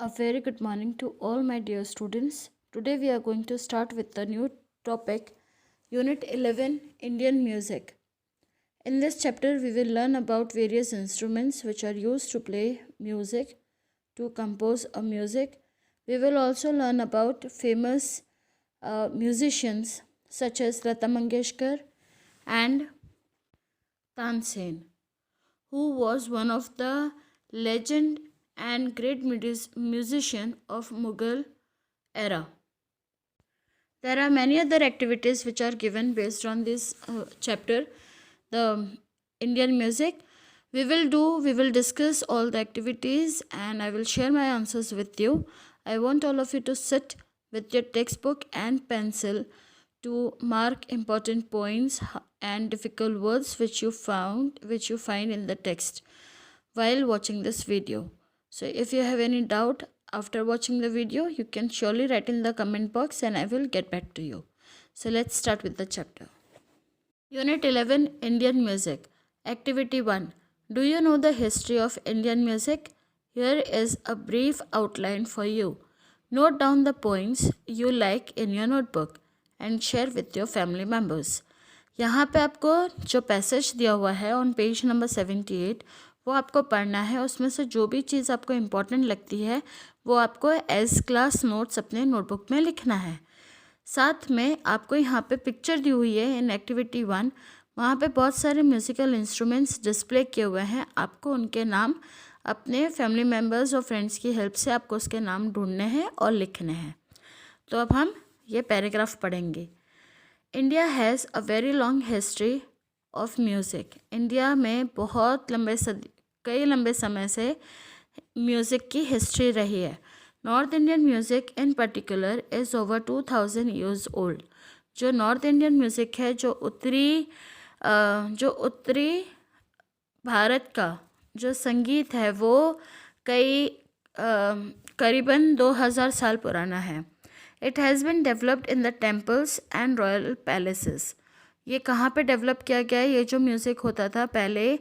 A very good morning to all my dear students. Today we are going to start with the new topic, Unit 11, Indian Music. In this chapter we will learn about various instruments which are used to play music, to compose a music. We will also learn about famous musicians such as Lata Mangeshkar and Tansen, who was one of the legend and great musician of Mughal era. There are many other activities which are given based on this chapter, the Indian music. We will discuss all the activities and I will share my answers with you. I want all of you to sit with your textbook and pencil to mark important points and difficult words which you find in the text while watching this video. So if you have any doubt after watching the video, you can surely write in the comment box and I will get back to you. So let's start with the chapter. Unit 11, Indian Music. Activity 1. Do you know the history of Indian music? Here is a brief outline for you. Note down the points you like in your notebook and share with your family members. यहाँ पे आपको जो passage दिया हुआ है on page number 78 वो आपको पढ़ना है. उसमें से जो भी चीज़ आपको इम्पोर्टेंट लगती है वो आपको एज क्लास नोट्स अपने नोटबुक में लिखना है. साथ में आपको यहाँ पे पिक्चर दी हुई है इन एक्टिविटी 1. वहाँ पे बहुत सारे म्यूज़िकल इंस्ट्रूमेंट्स डिस्प्ले किए हुए हैं. आपको उनके नाम अपने फैमिली मेम्बर्स और फ्रेंड्स की हेल्प से आपको उसके नाम ढूंढने हैं और लिखने हैं. तो अब हम ये पैराग्राफ पढ़ेंगे. India has a very long history of music. India में कई लंबे समय से म्यूज़िक की हिस्ट्री रही है. North Indian music in particular is over 2000 years old. जो नॉर्थ इंडियन म्यूज़िक है, जो उत्तरी भारत का जो संगीत है वो करीबन 2000 साल पुराना है. It has been developed in the temples and royal palaces. ये कहाँ पे डेवलप किया गया है? ये जो म्यूज़िक होता था पहले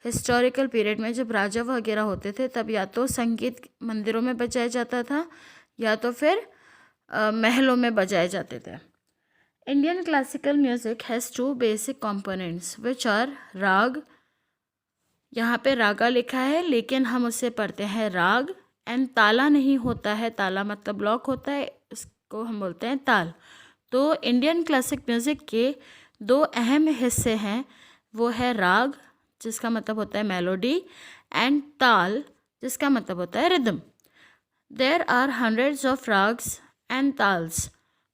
हिस्टोरिकल पीरियड में जब राजा वगैरह होते थे तब या तो संगीत मंदिरों में बजाया जाता था या तो फिर महलों में बजाए जाते थे. Indian classical music has 2 basic components which are raga. यहाँ पे रागा लिखा है लेकिन हम उससे पढ़ते हैं राग. एंड ताला नहीं होता है. ताला मतलब ब्लॉक होता है, इसको हम बोलते हैं ताल. तो इंडियन क्लासिक म्यूज़िक के 2 अहम हिस्से हैं. वो है राग जिसका मतलब होता है मेलोडी एंड ताल जिसका मतलब होता है rhythm. There are hundreds of ragas and taals.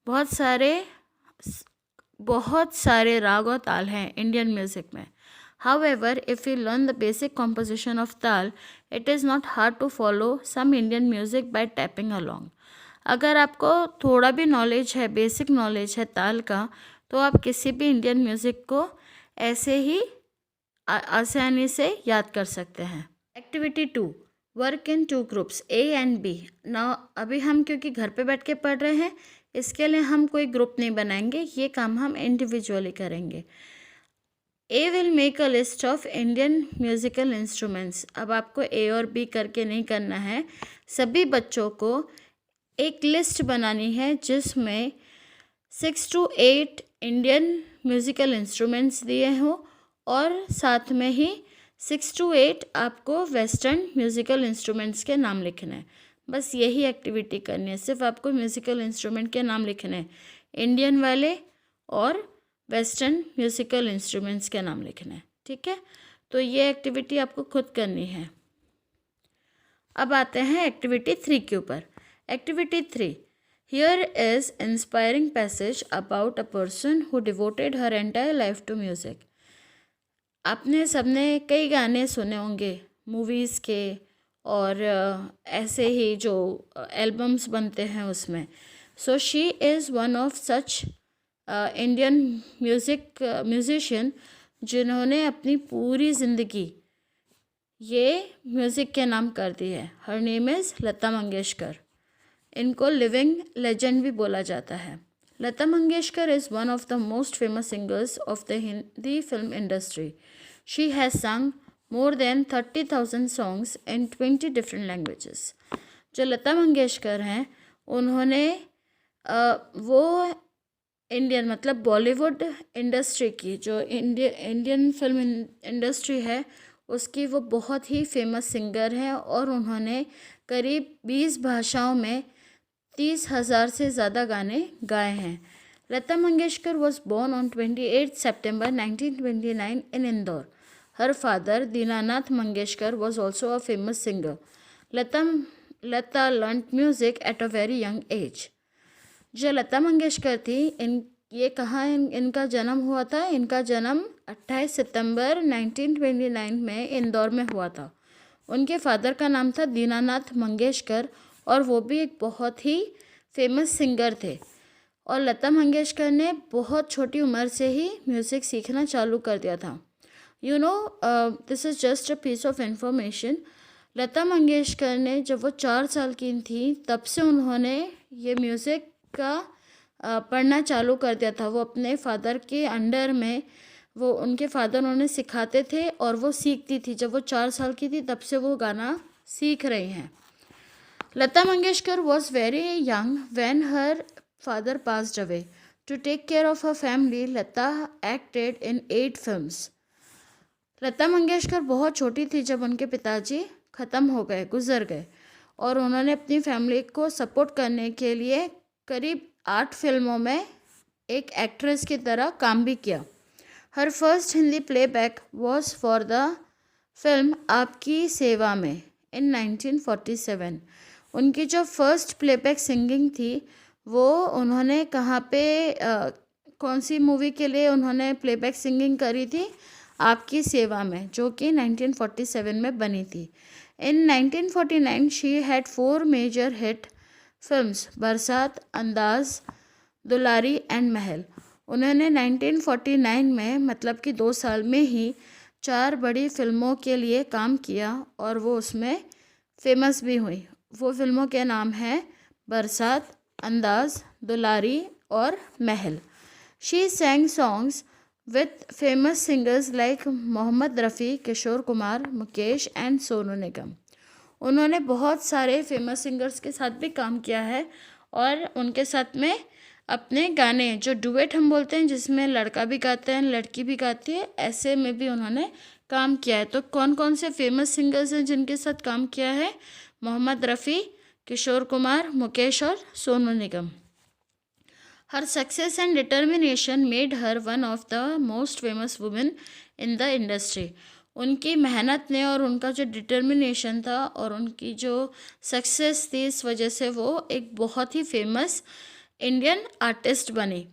बहुत सारे राग और ताल हैं इंडियन म्यूज़िक में. However, if we learn the basic composition of tal, it is not hard to follow some Indian music by tapping along. अगर आपको थोड़ा भी नॉलेज है, बेसिक नॉलेज है ताल का, तो आप किसी भी इंडियन म्यूज़िक को ऐसे ही आसानी से याद कर सकते हैं. Activity 2. Work in 2 groups A and B. Now अभी हम क्योंकि घर पे बैठ के पढ़ रहे हैं इसके लिए हम कोई ग्रुप नहीं बनाएंगे. ये काम हम इंडिविजुअली करेंगे. A will make a list of Indian musical instruments. अब आपको A और B करके नहीं करना है. सभी बच्चों को एक लिस्ट बनानी है जिसमें 6 to 8 इंडियन म्यूज़िकल इंस्ट्रूमेंट्स दिए हों और साथ में ही 6 to 8 आपको वेस्टर्न म्यूज़िकल इंस्ट्रूमेंट्स के नाम लिखने हैं. बस यही एक्टिविटी करनी है. सिर्फ आपको म्यूज़िकल इंस्ट्रूमेंट के नाम लिखने हैं, इंडियन वाले और वेस्टर्न म्यूज़िकल इंस्ट्रूमेंट्स के नाम लिखना है. ठीक है, तो ये एक्टिविटी आपको खुद करनी है. अब आते हैं एक्टिविटी 3 के ऊपर. Activity 3. Here is inspiring passage about a person who devoted her entire life to music. आपने सबने कई गाने सुने होंगे मूवीज़ के और ऐसे ही जो एल्बम्स बनते हैं उसमें. So she is one of such Indian musician जिन्होंने अपनी पूरी ज़िंदगी ये म्यूज़िक के नाम कर दी है. Her name is Lata Mangeshkar. इनको लिविंग लेजेंड भी बोला जाता है. Lata Mangeshkar is one of the most famous singers of the Hindi film industry. She has sung more than 30,000 songs in 20 different languages. जो लता मंगेशकर हैं उन्होंने वो इंडियन मतलब बॉलीवुड इंडस्ट्री की जो इंडियन फिल्म इंडस्ट्री है उसकी वो बहुत ही फेमस सिंगर हैं और उन्होंने करीब 20 भाषाओं में 30,000 से ज़्यादा गाने गाए हैं। Lata Mangeshkar was born on 28 September 1929 in Indore. Her father, Dinanath Mangeshkar, was also a famous singer. Lata learnt music at a very young age. जो लता मंगेशकर थी ये कहाँ इनका जन्म हुआ था? इनका जन्म 28 सितंबर 1929 में इंदौर में हुआ था। उनके फादर का नाम था दीनानाथ मंगेशकर और वो भी एक बहुत ही फेमस सिंगर थे। और लता मंगेशकर ने बहुत छोटी उम्र से ही म्यूज़िक सीखना चालू कर दिया था। This is just a piece of information. Lata Mangeshkar ने जब वो 4 साल की थी तब से उन्होंने ये म्यूज़िक का पढ़ना चालू कर दिया था। वो अपने फादर के अंडर में वो उनके फादर उन्हें सिखाते थे और वो सीखती थी। जब वो 4 साल की थी तब से वो गाना सीख रही हैं। Lata Mangeshkar was very young when her father passed away. To take care of her family, Lata acted in 8 films. Lata Mangeshkar बहुत छोटी थी जब उनके पिताजी ख़त्म हो गए, गुजर गए, और उन्होंने अपनी फैमिली को सपोर्ट करने के लिए करीब 8 फिल्मों में एक एक्ट्रेस की तरह काम भी किया। Her first Hindi playback was for the film Aapki Seva में इन 1947। उनकी जो फर्स्ट प्लेबैक सिंगिंग थी वो उन्होंने कहाँ पे कौन सी मूवी के लिए उन्होंने प्लेबैक सिंगिंग करी थी? आपकी सेवा में, जो कि 1947 में बनी थी। In 1949 she had 4 major hit films, Barsaat, Andaz, Dulari and महल। उन्होंने 1949 में मतलब कि 2 साल में ही 4 बड़ी फिल्मों के लिए काम किया और वो उसमें फेमस भी हुई। वो फिल्मों के नाम हैं बरसात, अंदाज, दुलारी और Mahal. She sang songs with famous singers like Mohammed Rafi, Kishore Kumar, Mukesh and Sonu Nigam. उन्होंने बहुत सारे फेमस सिंगर्स के साथ भी काम किया है और उनके साथ में अपने गाने जो डुएट हम बोलते हैं जिसमें लड़का भी गाता है लड़की भी गाती है, ऐसे में भी उन्होंने काम किया है। तो कौन कौन से फेमस सिंगर्स हैं जिनके साथ काम किया है? मोहम्मद रफ़ी, किशोर कुमार, मुकेश और Sonu Nigam. Her success and determination made her one of the most famous women in the industry. उनकी मेहनत ने और उनका जो डिटर्मिनेशन था और उनकी जो सक्सेस थी, इस वजह से वो एक बहुत ही फेमस इंडियन आर्टिस्ट बनी।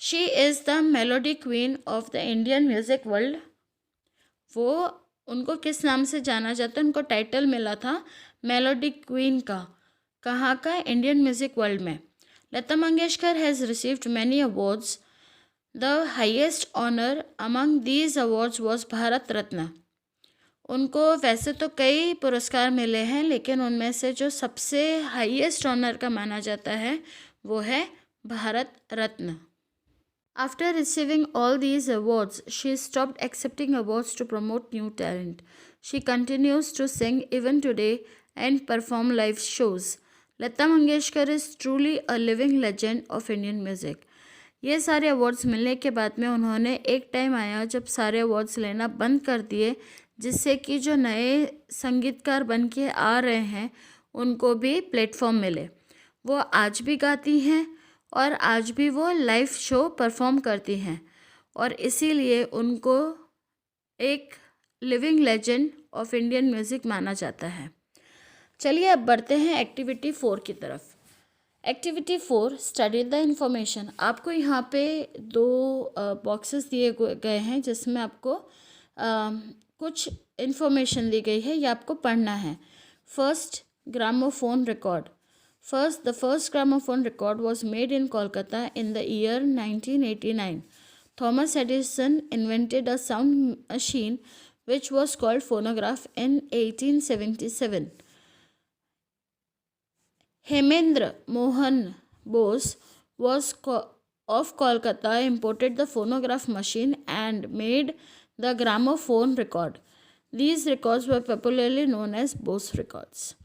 She is the melody queen of the Indian music world. वो उनको किस नाम से जाना जाता है? उनको टाइटल मिला था मेलोडी क्वीन का। कहाँ का? इंडियन म्यूज़िक वर्ल्ड में। Lata Mangeshkar has received many awards. The highest honour among these awards was Bharat Ratna. उनको वैसे तो कई पुरस्कार मिले हैं लेकिन उनमें से जो सबसे हाईएस्ट ऑनर का माना जाता है वो है Bharat Ratna. After receiving all these awards, she stopped accepting awards to promote new talent. She continues to sing even today and perform live shows. Lata Mangeshkar is truly a living legend of Indian music. ये सारे awards मिलने के बाद में उन्होंने एक time आया जब सारे अवार्ड्स लेना बंद कर दिए, जिससे कि जो नए संगीतकार बन के आ रहे हैं उनको भी प्लेटफॉर्म मिले। वो आज भी गाती हैं और आज भी वो लाइव शो परफॉर्म करती हैं और इसीलिए उनको एक living legend of Indian music माना जाता है। चलिए अब बढ़ते हैं एक्टिविटी 4 की तरफ। Activity 4, study the information. आपको यहाँ पे 2 बॉक्सेस दिए गए हैं जिसमें आपको कुछ इन्फॉर्मेशन दी गई है, ये आपको पढ़ना है। First, gramophone record. The first gramophone record was made in Kolkata in the year 1989. Thomas Edison invented a sound machine which was called phonograph in 1877. Hemendra Mohan Bose of Kolkata imported the phonograph machine and made the gramophone record. These records were popularly known as Bose records.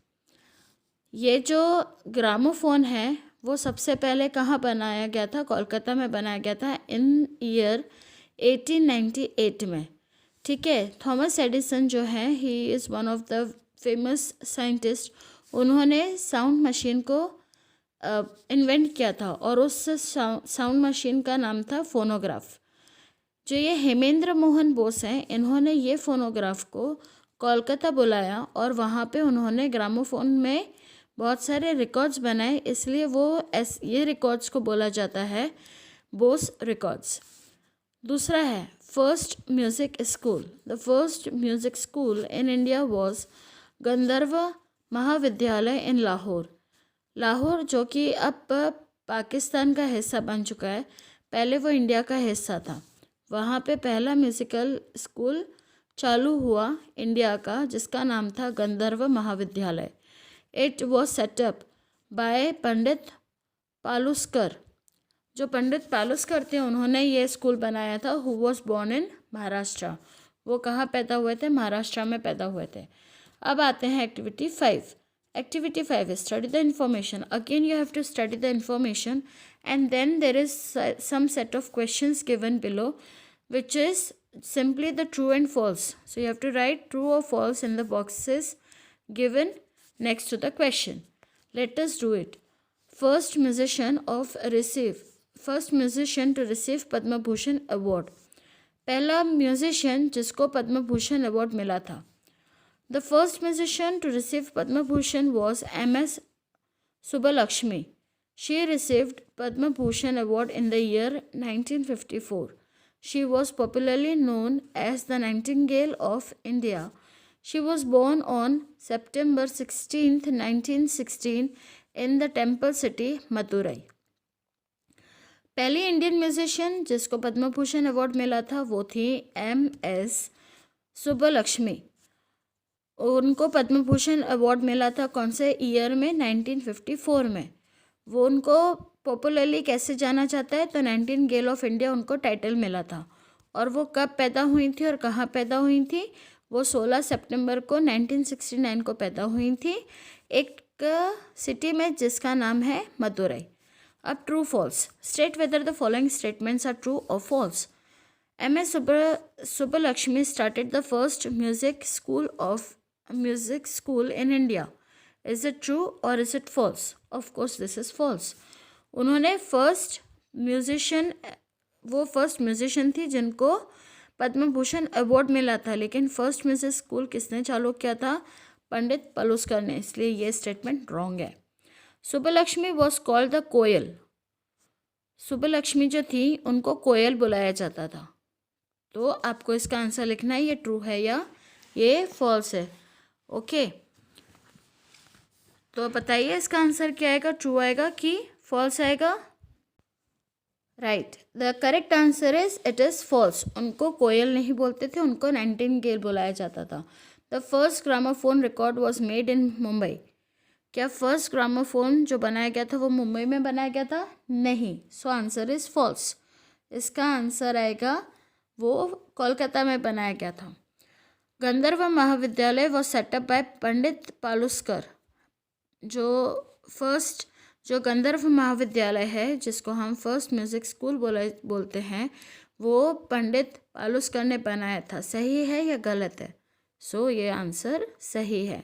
ये जो gramophone है वो सबसे पहले कहाँ बनाया गया था? कोलकाता में बनाया गया था इन ईयर 1898 में। ठीक है, थॉमस एडिसन जो है he is one of the famous scientist. उन्होंने साउंड मशीन को इन्वेंट किया था और उस साउंड मशीन का नाम था फोनोग्राफ। जो ये हेमेंद्र मोहन बोस हैं, इन्होंने ये फोनोग्राफ को कोलकाता बुलाया और वहाँ पे उन्होंने ग्रामोफोन में बहुत सारे रिकॉर्ड्स बनाए, इसलिए ये रिकॉर्ड्स को बोला जाता है बोस रिकॉर्ड्स। दूसरा है first music school. The first music school in India was गंधर्व महाविद्यालय इन लाहौर, जो कि अब पाकिस्तान का हिस्सा बन चुका है। पहले वो इंडिया का हिस्सा था। वहाँ पे पहला म्यूज़िकल स्कूल चालू हुआ इंडिया का, जिसका नाम था गंधर्व महाविद्यालय। It was set up by Pandit Paluskar. जो पंडित पालुस्कर थे उन्होंने ये स्कूल बनाया था। Who was born in Maharashtra. वो कहाँ पैदा हुए थे? महाराष्ट्र में पैदा हुए थे। अब आते हैं activity 5। Activity 5 is study the information. Again, you have to study the information, and then there is some set of questions given below, which is simply the true and false. So you have to write true or false in the boxes given next to the question. Let us do it. First musician to receive Padma Bhushan Award. पहला musician जिसको Padma Bhushan award मिला था। The first musician to receive Padma Bhushan was M.S. Subbulakshmi. She received Padma Bhushan Award in the year 1954. She was popularly known as the Nightingale of India. She was born on September 16th, 1916 in the temple city Madurai. पहली Indian musician जिसको Padma Bhushan award मिला था वो थी M.S. Subbulakshmi. उनको Padma Bhushan award मिला था कौन से ईयर में? 1954 में। वो उनको पॉपुलरली कैसे जाना जाता है? तो नाइटिंगेल ऑफ इंडिया उनको टाइटल मिला था। और वो कब पैदा हुई थी और कहाँ पैदा हुई थी? वो 16 सितंबर को 1969 को पैदा हुई थी एक सिटी में जिसका नाम है मदुरई। अब true false. State whether the following statements are true और false. M.S. Subbulakshmi started the first music school in India. Is it true or is it false? Of course this is false. उन्होंने first musician थी जिनको Padma Bhushan award मिला था, लेकिन first music school किसने चालू किया था? पंडित पलुस्कर ने, इसलिए ये स्टेटमेंट रॉन्ग है। सुब्बलक्ष्मी वॉज कॉल्ड द कोयल। सुब्बलक्ष्मी जो थी उनको कोयल बुलाया जाता था। तो आपको इसका आंसर लिखना है ये ट्रू है या ये फॉल्स है। ओके, तो बताइए इसका आंसर क्या आएगा? ट्रू आएगा कि फॉल्स आएगा? Right, the correct answer is it is false. उनको कोयल नहीं बोलते थे, उनको नाइटिंगेल बुलाया जाता था। The first gramophone record was made in Mumbai. क्या फर्स्ट ग्रामोफोन जो बनाया गया था वो मुंबई में बनाया गया था? नहीं। So answer is false. इसका आंसर आएगा वो कोलकाता में बनाया गया था। Gandharva Mahavidyalaya was set up by Pandit Paluskar. जो गंधर्व महाविद्यालय है जिसको हम फर्स्ट म्यूजिक स्कूल बोलते हैं, वो पंडित पालुस्कर ने बनाया था। सही है या गलत है? सो ये आंसर सही है।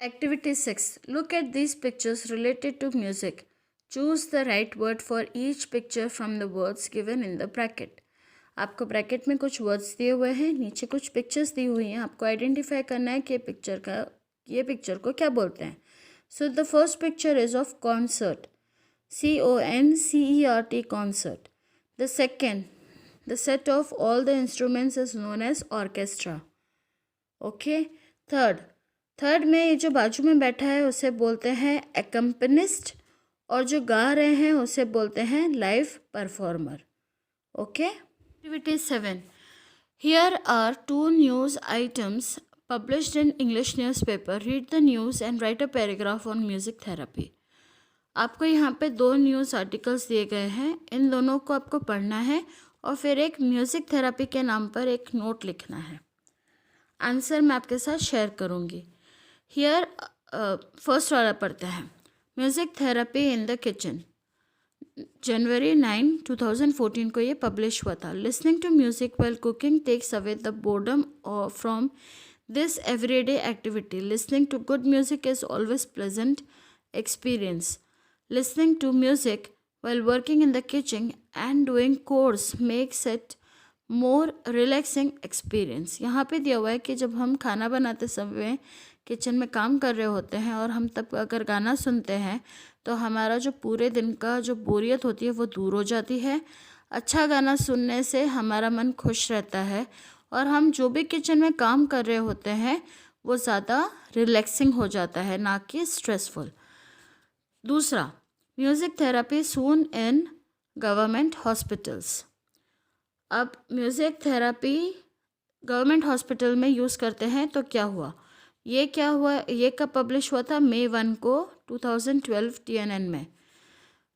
Activity 6, look at these pictures related to music. Choose the right word for each picture from the words given in the bracket. आपको ब्रैकेट में कुछ वर्ड्स दिए हुए हैं, नीचे कुछ पिक्चर्स दी हुई हैं। आपको आइडेंटिफाई करना है कि ये पिक्चर को क्या बोलते हैं। So the first picture is of concert, CONCERT concert. The second, the set of all the instruments is known as orchestra. Okay, third में ये जो बाजू में बैठा है उसे बोलते हैं एकम्पनिस्ट, और जो गा रहे हैं उसे बोलते हैं live performer. Okay. Activity 7, here are 2 news items published in English newspaper. Read the news and write a paragraph on music therapy. आपको यहाँ पे 2 न्यूज़ आर्टिकल्स दिए गए हैं, इन दोनों को आपको पढ़ना है और फिर एक म्यूज़िक थेरेपी के नाम पर एक नोट लिखना है। आंसर मैं आपके साथ शेयर करूँगी। Here फर्स्ट वाला पढ़ते हैं। Music therapy in the kitchen. जनवरी 9, 2014 को ये पब्लिश हुआ था। Listening to music well cooking takes away the boredom from this everyday activity. Listening to good music is always pleasant experience. Listening to music while working in the kitchen and doing chores makes it more relaxing experience. यहाँ पे दिया हुआ है कि जब हम खाना बनाते समय किचन में काम कर रहे होते हैं और हम तब अगर गाना सुनते हैं तो हमारा जो पूरे दिन का जो बोरियत होती है वो दूर हो जाती है। अच्छा गाना सुनने से हमारा मन खुश रहता है और हम जो भी किचन में काम कर रहे होते हैं वो ज़्यादा रिलैक्सिंग हो जाता है, ना कि स्ट्रेसफुल। दूसरा, म्यूज़िक थेरेपी सून इन गवर्नमेंट हॉस्पिटल्स। अब म्यूज़िक थेरेपी गवर्नमेंट हॉस्पिटल में यूज़ करते हैं तो क्या हुआ, ये कब पब्लिश हुआ था? May 1 को 2012 TNN में।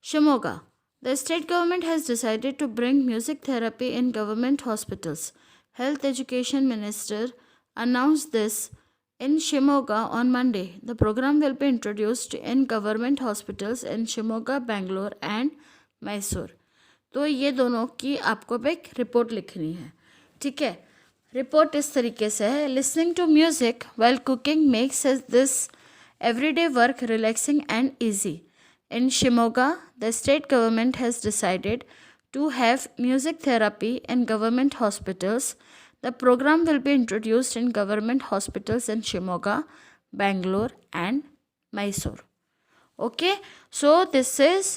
Shimoga, the state government has decided to bring music therapy in government hospitals. Health education minister announced this in Shimoga on Monday. The program will be introduced in government hospitals in Shimoga, Bangalore and Mysore. तो ये दोनों की आपको एक report लिखनी है, ठीक है। रिपोर्ट इस तरीके से है। Listening to music while cooking makes this everyday work relaxing and easy. In Shimoga the state government has decided to have music therapy in government hospitals. The program will be introduced in government hospitals in Shimoga, Bangalore and Mysore. Okay, so this is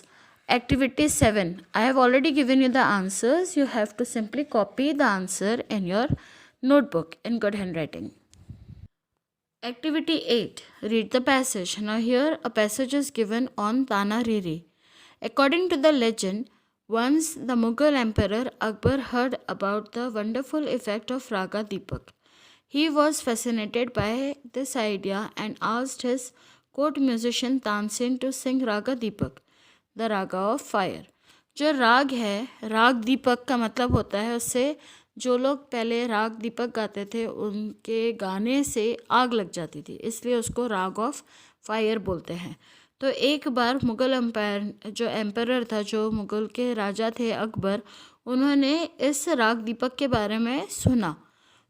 activity 7. I have already given you the answers. You have to simply copy the answer in your notebook in good handwriting. Activity 8. Read the passage. Now here a passage is given on Tana Riri. According to the legend, once the Mughal Emperor Akbar heard about the wonderful effect of Raga Deepak. He was fascinated by this idea and asked his court musician Tansen to sing Raga Deepak, the Raga of Fire. जो राग है, राग दीपक का मतलब होता है उससे जो लोग पहले राग दीपक गाते थे उनके गाने से आग लग जाती थी, इसलिए उसको राग ऑफ फायर बोलते हैं। तो एक बार मुग़ल एम्परर था, जो मुग़ल के राजा थे अकबर, उन्होंने इस राग दीपक के बारे में सुना।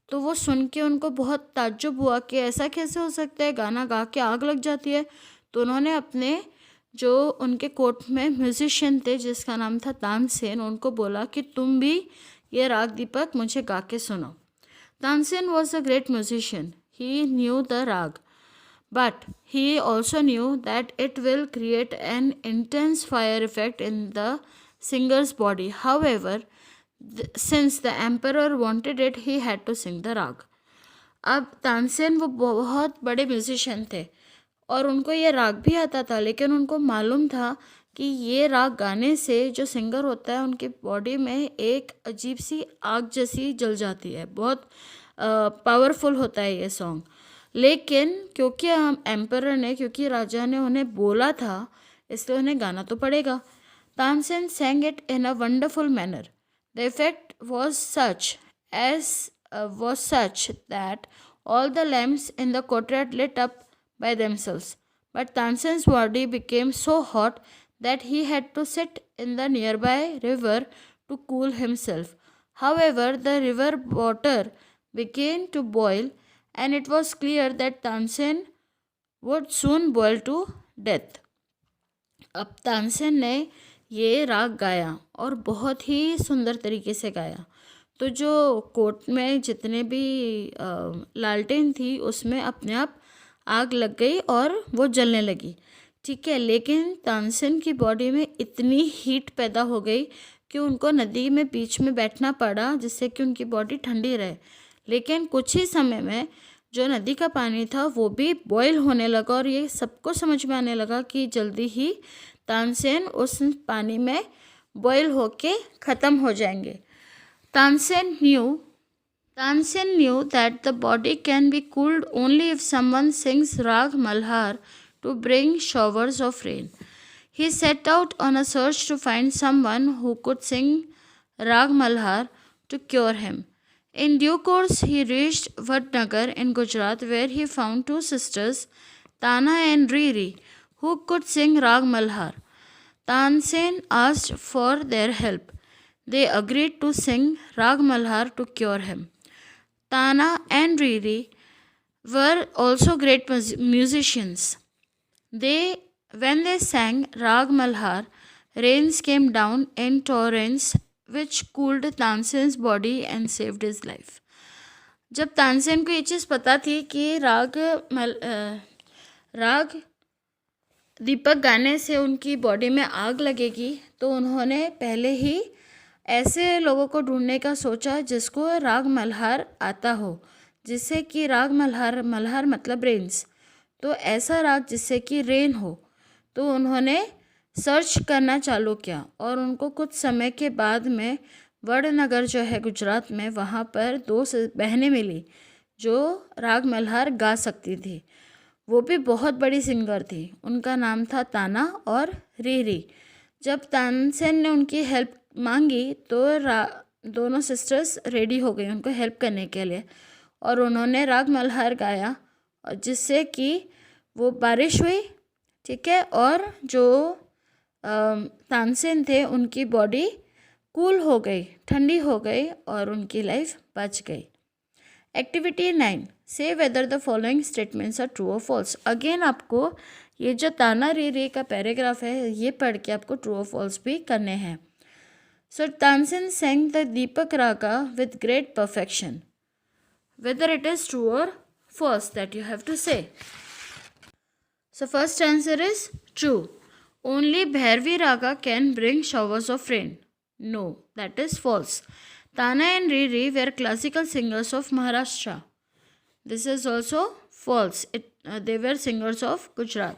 तो वो सुन के उनको बहुत ताज्जुब हुआ कि ऐसा कैसे हो सकता है, गाना गा के आग लग जाती है। तो उन्होंने अपने जो उनके कोर्ट में म्यूजिशियन थे जिसका नाम था तानसेन, उनको बोला कि तुम भी ये राग दीपक मुझे गा के सुनो। Tansen was a great musician. He new the राग, but he also knew that it will create an intense fire effect in the singer's body. However, since the emperor wanted it, he had to sing the rag. अब तानसेन वो बहुत बड़े musician थे और उनको ये राग भी आता था, लेकिन उनको मालूम था कि ये राग गाने से जो सिंगर होता है उनकी बॉडी में एक अजीब सी आग जैसी जल जाती है, बहुत पावरफुल होता है ये सॉन्ग। लेकिन क्योंकि क्योंकि राजा ने उन्हें बोला था, इसलिए उन्हें गाना तो पड़ेगा। Tansen sang it in a wonderful manner. The effect was such that all the lamps in the courtyard lit up by themselves. But Tansen's body became so hot that he had to sit in the nearby river to cool himself. However, the river water began to boil, and it was clear that Tansen would soon boil to death. अब तानसेन ने ये राग गाया और बहुत ही सुंदर तरीके से गाया। तो जो कोर्ट में जितने भी लालटेन थी उसमें अपने आप आग लग गई और वो जलने लगी, ठीक है। लेकिन तानसेन की बॉडी में इतनी हीट पैदा हो गई कि उनको नदी में बीच में बैठना पड़ा, जिससे कि उनकी बॉडी ठंडी रहे। लेकिन कुछ ही समय में जो नदी का पानी था वो भी बॉयल होने लगा और ये सबको समझ में आने लगा कि जल्दी ही तानसेन उस पानी में बॉयल होके ख़त्म हो जाएंगे। Tansen knew that the body can be cooled only if someone sings Rag Malhar to bring showers of rain. He set out on a search to find someone who could sing Rag Malhar to cure him. In due course, he reached Vadnagar in Gujarat, where he found two sisters, Tana and Riri, who could sing Rag Malhar. Tansen asked for their help. They agreed to sing Rag Malhar to cure him. Tana and Riri were also great musicians. When they sang Rag Malhar, rains came down in torrents which cooled Tansen's body and saved his life. जब तानसेन को ये चीज़ पता थी कि राग दीपक गाने से उनकी बॉडी में आग लगेगी, तो उन्होंने पहले ही ऐसे लोगों को ढूंढने का सोचा जिसको राग मल्हार आता हो, जिससे कि राग मल्हार मतलब रेन्स, तो ऐसा राग जिससे कि रेन हो। तो उन्होंने सर्च करना चालू किया और उनको कुछ समय के बाद में वडनगर जो है गुजरात में, वहाँ पर 2 बहनें मिली जो राग मल्हार गा सकती थी। वो भी बहुत बड़ी सिंगर थी। उनका नाम था ताना और रीरी। जब तानसेन ने उनकी हेल्प मांगी तो दोनों सिस्टर्स रेडी हो गई उनको हेल्प करने के लिए, और उन्होंने राग मल्हार गाया, और जिससे कि वो बारिश हुई, ठीक है, और जो तानसेन थे उनकी बॉडी कूल हो गई, ठंडी हो गई, और उनकी लाइफ बच गई। Activity 9, say whether the following statements are true और फॉल्स। अगेन आपको ये जो ताना री का पैराग्राफ है ये पढ़ के आपको ट्रू और फॉल्स भी करने हैं। So Tansen sang the Deepak raga with great perfection. Whether it is true or false, that you have to say. So first answer is true. Only Bhairavi Raga can bring showers of rain. No, that is false. Tana and Riri were classical singers of Maharashtra. This is also false. They were singers of Gujarat.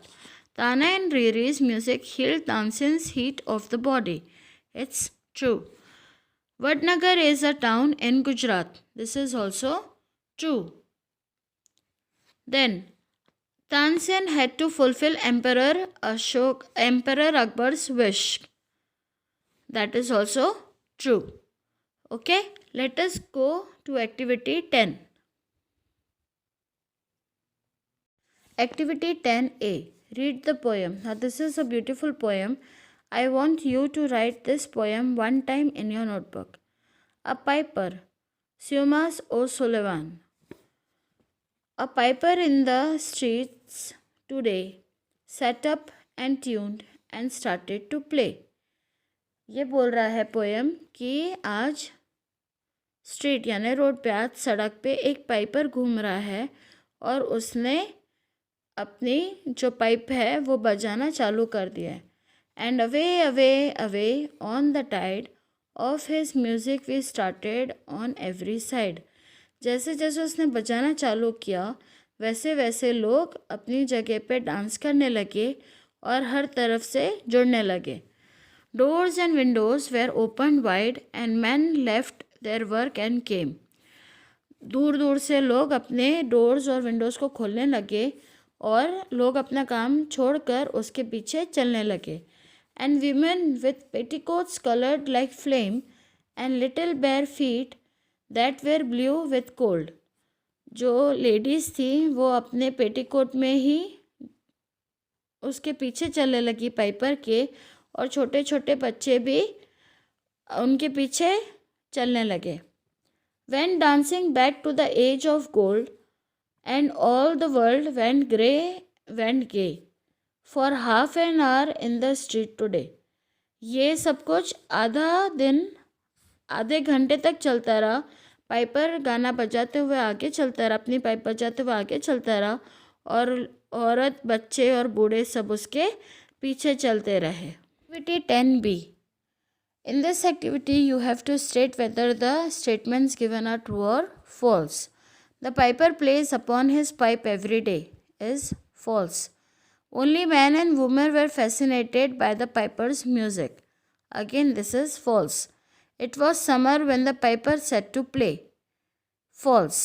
Tana and Riri's music healed Tansen's heat of the body. It's true. Vadnagar is a town in Gujarat. This is also true. Then Tansen had to fulfill Emperor Akbar's wish. That is also true. Okay, let us go to activity 10. Activity 10A. Read the poem. Now this is a beautiful poem. I want you to write this poem one time in your notebook. A piper, Seamus O'Sullivan. A piper in the streets today sat up and tuned and started to play. ये बोल रहा है poem कि आज street यानी road पे, आज सड़क पे एक पाइपर घूम रहा है और उसने अपनी जो पाइप है वो बजाना चालू कर दिया है। And away away away on the tide of his music we started on every side. जैसे जैसे उसने बजाना चालू किया वैसे वैसे लोग अपनी जगह पे डांस करने लगे और हर तरफ से जुड़ने लगे। Doors and windows were opened wide and men left their work and came. दूर दूर से लोग अपने डोर्स और विंडोज़ को खोलने लगे और लोग अपना काम छोड़कर उसके पीछे चलने लगे। And women with petticoats colored like flame and little bare feet that were blue with cold. जो लेडीज़ थी वो अपने पेटीकोट में ही उसके पीछे चलने लगी पाइपर के, और छोटे छोटे बच्चे भी उनके पीछे चलने लगे। When dancing back to the age of gold and all the world went gay for half an hour in the street today. ये सब कुछ आधे घंटे तक चलता रहा। पाइपर गाना बजाते हुए आगे चलता रहा, अपनी पाइप बजाते हुए आगे चलता रहा, और औरत, बच्चे और बूढ़े सब उसके पीछे चलते रहे। Activity 10B. In this activity, you have to state whether the statements given are true or false. The piper plays upon his pipe every day is false. Only man and woman were fascinated by the piper's music. Again, this is false. It was summer when the piper set to play. False.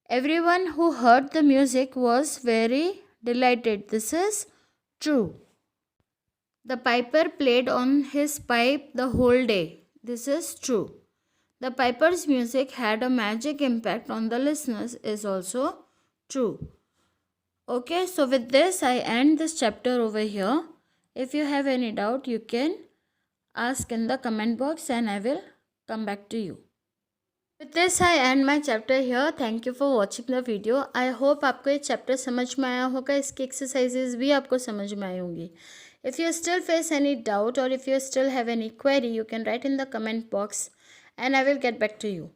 Everyone who heard the music was very delighted. This is true. The piper played on his pipe the whole day. This is true. The piper's music had a magic impact on the listeners is also true. Okay, so with this, I end this chapter over here. If you have any doubt, you can ask in the comment box and I will come back to you. With this, I end my chapter here. Thank you for watching the video. I hope आपको ये chapter समझ में आया होगा. इसकी exercises भी आपको समझ में आई होंगी. If you still face any doubt or if you still have any query, you can write in the comment box and I will get back to you.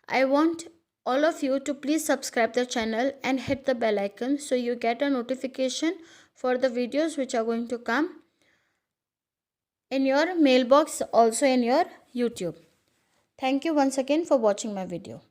I want all of you to please subscribe the channel and hit the bell icon so you get a notification for the videos which are going to come in your mailbox, also in your YouTube. Thank you once again for watching my video.